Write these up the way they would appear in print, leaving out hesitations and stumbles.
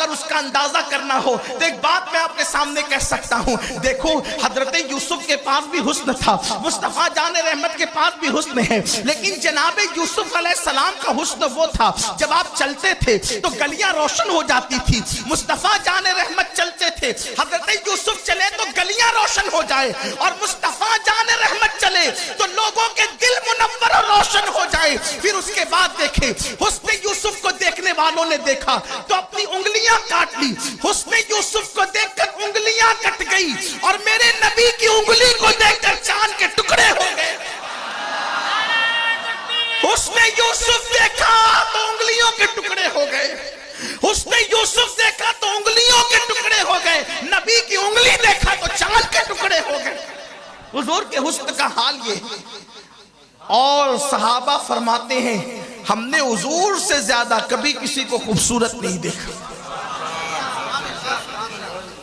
اگر اس کا اندازہ کرنا ہو تو ایک بات میں آپ کے سامنے کہہ سکتا ہوں. دیکھو حضرت یوسف کے پاس بھی حسن تھا, مصطفیٰ جان رحمت کے پاس بھی حسن ہے, لیکن جناب یوسف علیہ السلام کا حسن وہ تھا جب آپ چلتے تھے تو گلیاں روشن ہو جاتی تھی. مصطفیٰ جان رحمت چلتے تھے, حضرت یوسف چلے تو گلیاں روشن ہو جائے, اور مصطفیٰ جان رحمت چلے تو لوگوں کے دل منور اور روشن ہو جائے. پھر اس کے بعد دیکھیں حسن یوسف کو دیکھنے والوں نے دیکھا تو اپنی انگلیاں کاٹ لی. حسن یوسف کو دیکھ کر انگلیاں کٹ گئی, اور میرے نبی کی انگلی کو دیکھ کر چاند کے ٹکڑے ہو گئے. حسن یوسف دیکھا تو انگلیوں کے ٹکڑے ہو گئے, حسن یوسف دیکھا تو انگلیوں کے ٹکڑے ہو گئے, نبی کی انگلی دیکھا تو چاند کے ٹکڑے ہو گئے. حضور کے حسن کا حال یہ. اور صحابہ فرماتے ہیں ہم نے حضور سے زیادہ کبھی کسی کو خوبصورت نہیں دیکھا.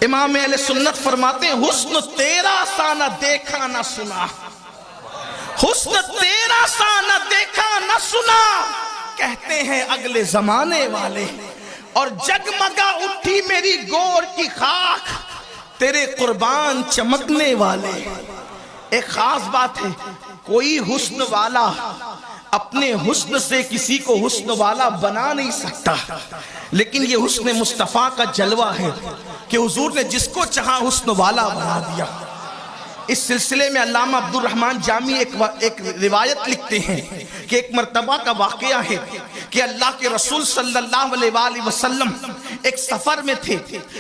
امام اہل سنت فرماتے ہیں حسن تیرا سا نہ دیکھا نہ سنا, حسن تیرا سا نہ دیکھا نہ سنا, کہتے ہیں اگلے زمانے والے. اور جگمگا اٹھی میری گور کی خاک, تیرے قربان چمکنے والے. ایک خاص بات ہے, کوئی حسن والا اپنے حسن سے کسی کو حسن والا بنا نہیں سکتا, لیکن یہ حسن مصطفیٰ کا جلوہ ہے کہ حضور نے جس کو چاہا حسن والا بنا دیا. اس سلسلے میں علامہ عبد الرحمن جامی ایک روایت لکھتے ہیں کہ ایک مرتبہ کا واقعہ ہے کہ اللہ کے رسول صلی اللہ علیہ وآلہ وسلم ایک سفر میں تھے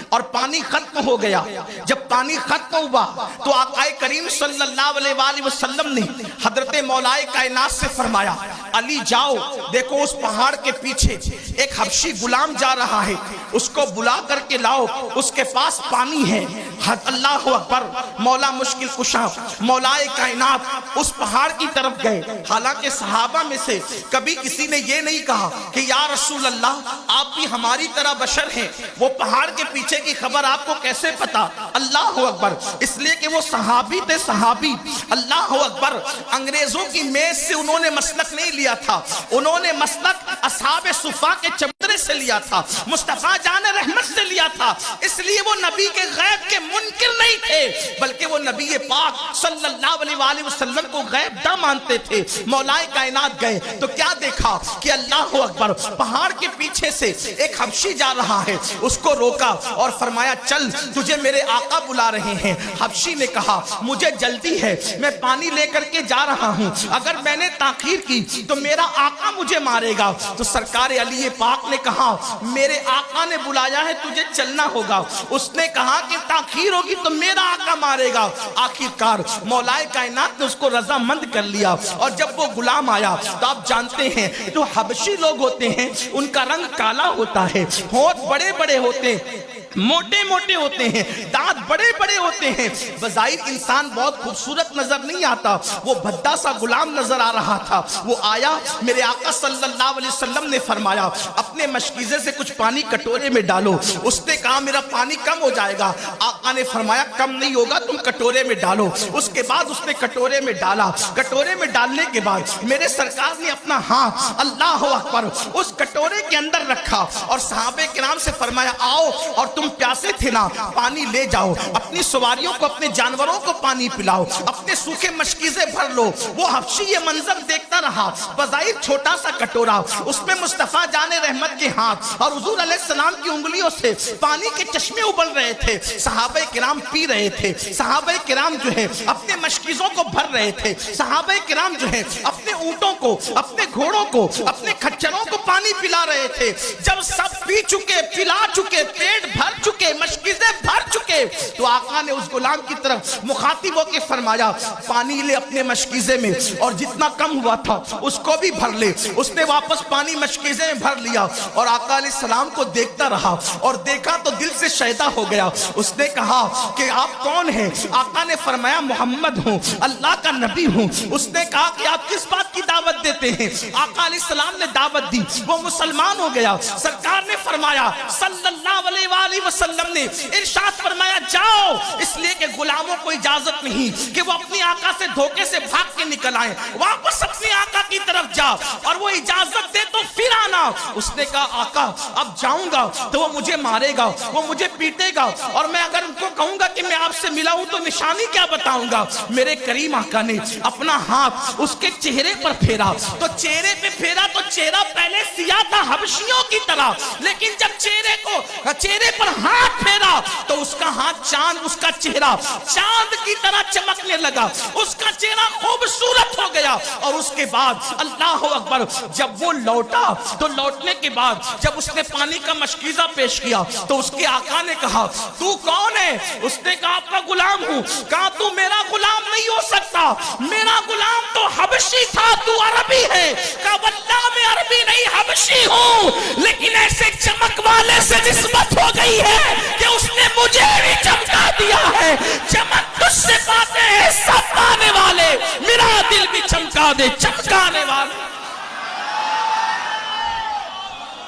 اور پانی ختم ہو گیا. جب پانی ختم ہوا تو آقا کریم صلی اللہ علیہ وآلہ وسلم نے حضرت مولا کائنات سے فرمایا علی جاؤ, دیکھو اس پہاڑ کے پیچھے ایک حبشی غلام جا رہا ہے, اس کو بلا کر کے لاؤ, اس کے پاس پانی ہے. اللہ اکبر. مولا مشکل کشا مولا کائنات اس پہاڑ کی طرف گئے. حالانکہ صحابہ میں سے کبھی کسی نے یہ نہیں کہا کہ یا رسول اللہ آپ بھی ہماری طرح بشر ہیں, وہ پہاڑ کے پیچھے کی خبر آپ کو کیسے پتا. اللہ اکبر. اس لیے کہ وہ صحابی تھے, صحابی. اللہ اکبر. انگریزوں کی میز سے انہوں نے مسلک نہیں لیا تھا, انہوں نے مسلک اصحاب صفا کے چمدرے سے لیا تھا, مصطفیٰ جان رحمت سے لیا تھا. اس لیے وہ نبی کے غیب کے منکر نہیں تھے, بلکہ وہ نبی پاک صلی اللہ علیہ وآلہ وسلم کو غیب نہ مانتے تھے. مولا کائنات گئے تو کیا دیکھا کہ اللہ اکبر پہاڑ کے پیچھے سے ایک حبشی جا رہا ہے, اس کو روکا اور فرمایا چل تجھے میرے آقا بلا رہے ہیں. حبشی نے کہا مجھے جلدی ہے, میں پانی لے کر کے جا رہا ہوں, اگر میں نے تاخیر کی تو میرا آقا مجھے مارے گا. تو سرکار علی پاک نے کہا میرے آقا نے بلایا ہے, تجھے چلنا ہوگا. اس نے کہا کہ تاخیر ہوگی تو میرا آقا مارے گا. آخرکار مولا کائنات نے اس کو رضا مند کر لیا. اور جب وہ غلام آیا تو آپ جانتے ہیں جو حبشی لوگ ہوتے ہیں ان کا رنگ کالا ہوتا ہے, ہونٹ بڑے بڑے ہوتے ہیں, موٹے موٹے ہوتے ہیں, دانت بڑے بڑے ہوتے ہیں. بظاہر انسان بہت خوبصورت نظر نہیں آتا, وہ بھدا سا غلام نظر آ رہا تھا. وہ آیا, میرے آقا صلی اللہ علیہ وسلم نے فرمایا اپنے مشکیزے سے کچھ پانی کٹورے میں ڈالو. اس نے کہا میرا پانی کم ہو جائے گا. آقا نے فرمایا کم نہیں ہوگا, تم کٹورے میں ڈالو. اس کے بعد اس نے کٹورے میں ڈالا. کٹورے میں ڈالنے کے بعد میرے سرکار نے اپنا ہاتھ اللہ اکبر اس کٹورے کے اندر رکھا اور صحابہ کرام سے فرمایا آؤ, اور تم پیاسے تھے نا, پانی لے جاؤ, اپنی سواریوں کو اپنے جانوروں کو پانی پلاؤ, اپنے سوکھے مشکیزے بھر لو. وہ حبشی یہ منظر دیکھتا رہا, بظاہر چھوٹا سا کٹورا, اس میں مصطفیٰ جان رحمت کے ہاتھ اور حضور علیہ السلام کی انگلیوں سے پانی کے چشمے ابل رہے تھے. صحابہ کرام پی رہے تھے, صحابہ کرام جو ہے اپنے مشکیزوں کو بھر رہے تھے, صحابہ کرام جو ہے اپنے اونٹوں کو, اپنے گھوڑوں کو, اپنے کھچروں کو پانی پلا رہے تھے. جب سب پی چکے, پلا چکے, پیٹ بھر چکے, مشکیزیں بھر چکے, تو آقا نے اس غلام کی طرف مخاطب ہو کے فرمایا پانی لے اپنے مشکیزے میں, اور جتنا کم ہوا تھا اس کو بھی بھر لے. اس نے واپس پانی مشکیزے میں بھر لیا اور آقا علیہ السلام کو دیکھتا رہا, اور دیکھا تو دل سے شیدا ہو گیا. اس نے کہا کہ آپ کون ہیں؟ آقا نے فرمایا محمد ہوں, اللہ کا نبی ہوں. اس نے کہا کہ آپ کس بات کی دعوت دیتے ہیں؟ آقا علیہ السلام نے دعوت دی, وہ مسلمان ہو گیا. سرکار نے فرمایا صلی اللہ علیہ وآلہ وسلم نے ارشاد فرمایا فرمایا جاؤ، اس لیے کہ غلاموں کو اجازت نہیں کہ وہ اپنی آقا سے دھوکے سے بھاگ کے نکل آئیں، واپس اپنی آقا کی طرف جا، اور وہ اجازت دے تو پھر آنا۔ اس نے کہا آقا اب جاؤں گا تو وہ مجھے مارے گا، وہ مجھے پیٹے گا، اور میں اگر ان کو کہوں گا کہ میں آپ سے ملا ہوں تو نشانی کیا بتاؤں گا؟ میرے کریم آقا نے اپنا ہاتھ اس کے چہرے پر پھیرا، تو چہرے پہ پھیرا تو چہرہ پہلے سیاہ تھا حبشیوں کی طرح، لیکن جب چہرے پر ہاتھ پھیرا تو اس کا ہاتھ چاند، اس کا چہرہ چاند کی طرح چمکنے لگا، اس کا چہرہ خوبصورت ہو گیا۔ اور اس کے بعد اللہ اکبر، جب وہ لوٹا تو لوٹنے کے بعد جب اس نے پانی کا مشکیزہ پیش کیا تو اس کے آقا نے کہا تو کون ہے؟ اس نے کہا آپ کا غلام ہوں۔ کہا تو میرا غلام نہیں ہو سکتا، میرا غلام تو حبشی تھا، تو عربی ہے۔ کہا واللہ میں عربی نہیں حبشی ہوں، لیکن ایسے چمک والے سے نسبت ہو گئی ہے کہ اس نے مجھے بھی چمکا دیا ہے۔ چمک تجھ سے پاتے ہیں سب پانے والے، میرا دل بھی چمکا دے چمکانے والے۔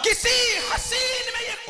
کسی حسین میں یہ